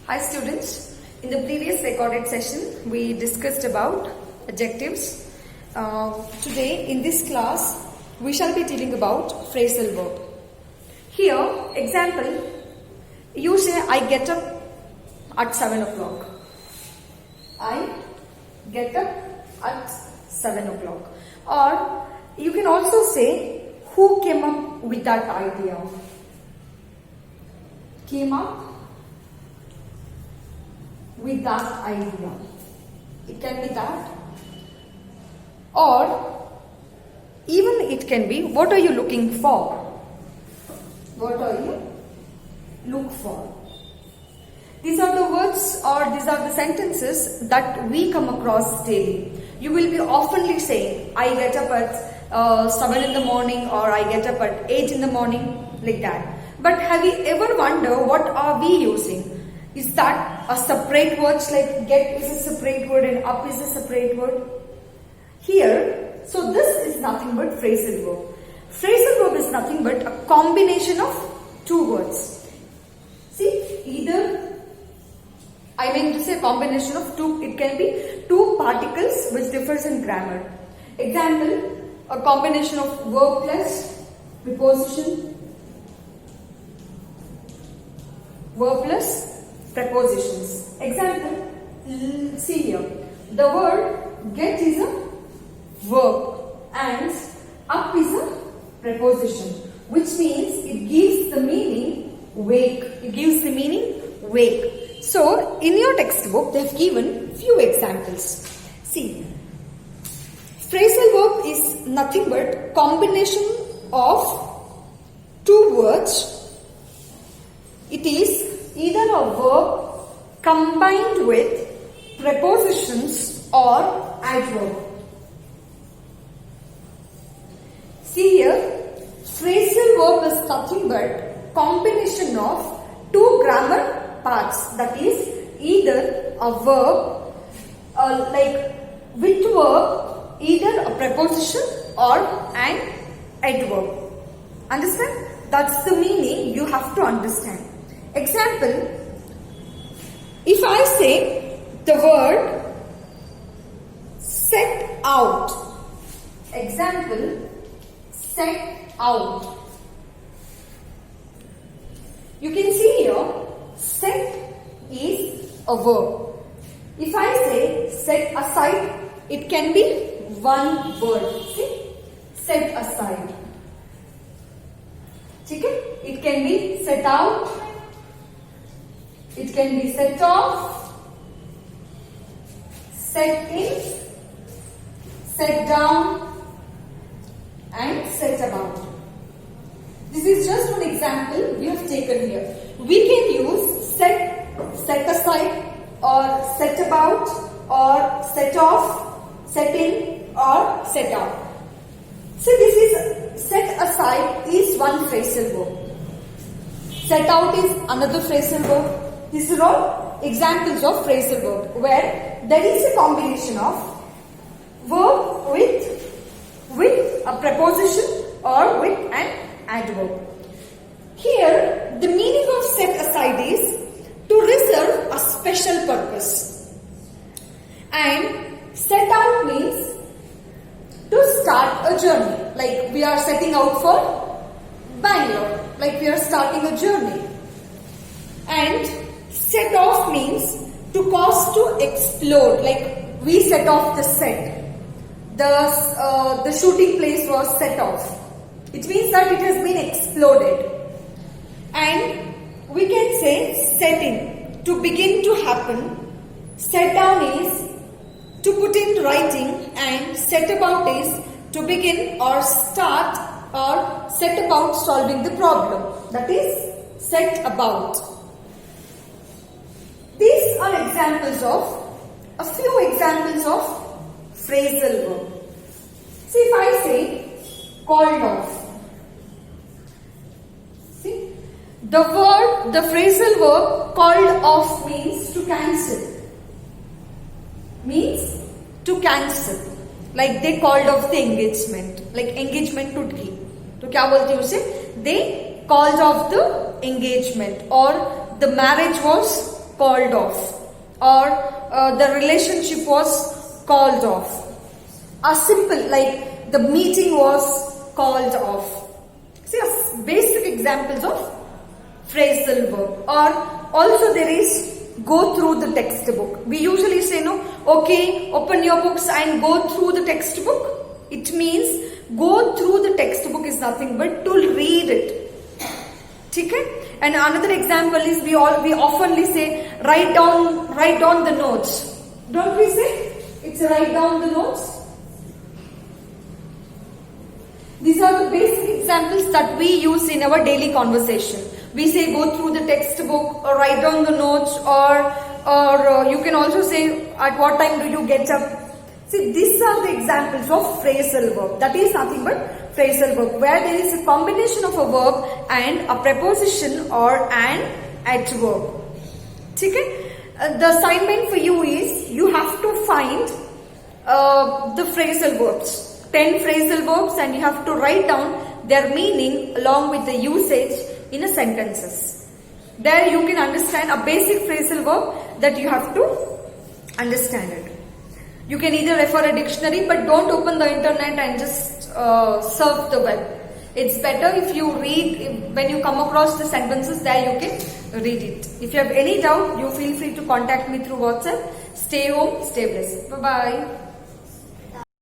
Hi students, in the previous recorded session we discussed about adjectives. Today in this class we shall be dealing about phrasal verb. Here, example, you say I get up at 7 o'clock. I get up at 7 o'clock. Or you can also say who came up with that idea. Came up with that idea. It can be that. Or even it can be what are you looking for? What are you look for? These are the words or these are the sentences that we come across daily. You will be oftenly saying I get up at 7 in the morning or I get up at 8 in the morning, like that. But have you ever wondered what are we using? Is that a separate word, like get is a separate word and up is a separate word? Here, so this is nothing but phrasal verb. Phrasal verb is nothing but a combination of two words. See, either, I mean to say combination of two, it can be two particles which differs in grammar. Example, a combination of verb plus preposition, verb plus prepositions. Example, see here, the word get is a verb and up is a preposition, which means it gives the meaning wake. It gives the meaning wake. So, in your textbook, they have given few examples. See, phrasal verb is nothing but combination of two words. It is either a verb combined with prepositions or adverb. See here, phrasal verb is nothing but combination of two grammar parts. That is either a verb like with verb, either a preposition or an adverb. Understand? That's the meaning you have to understand. Example, if I say the word set out. Example, set out. You can see here, set is a verb. If I say set aside, it can be one word. See, set aside. Okay? It can be set out. It can be set off, set in, set down and set about. This is just one example we have taken here. We can use set aside or set about or set off, set in or set out. So this is set aside is one phrasal verb. Set out is another phrasal verb. These are all examples of phrasal verb where there is a combination of verb with a preposition or with an adverb. Here, the meaning of set aside is to reserve a special purpose. And set out means to start a journey. Like we are setting out for Bangalore. Like we are starting a journey. And set off means to cause to explode, like we set off the set. The shooting place was set off. It means that it has been exploded. And we can say set in, to begin to happen. Set down is to put in writing and set about is to begin or start or set about solving the problem. That is set about. These are examples of, a few examples of phrasal verb. See, if I say called off. See, the phrasal verb called off means to cancel. Means to cancel. Like they called off the engagement. Like engagement टूट गई. तो क्या बोलते हैं उसे? They called off the engagement or the marriage was called off, or the relationship was called off. A simple like the meeting was called off. See, basic examples of phrasal verb. Or also there is go through the textbook. We usually say no, okay, open your books and go through the textbook. It means go through the textbook is nothing but to read it. Okay? And another example is we oftenly say write down the notes. Don't we say? It's write down the notes. These are the basic examples that we use in our daily conversation. We say go through the textbook or write down the notes, or you can also say at what time do you get up. See, these are the examples of phrasal verb. That is nothing but phrasal verb, where there is a combination of a verb and a preposition or an adverb. Okay? The assignment for you is you have to find the phrasal verbs. 10 phrasal verbs, and you have to write down their meaning along with the usage in a sentences. There you can understand a basic phrasal verb that you have to understand it. You can either refer a dictionary, but don't open the internet and just surf the web. It's better if you read, when you come across the sentences, there you can read it. If you have any doubt, you feel free to contact me through WhatsApp. Stay home, stay blessed. Bye-bye.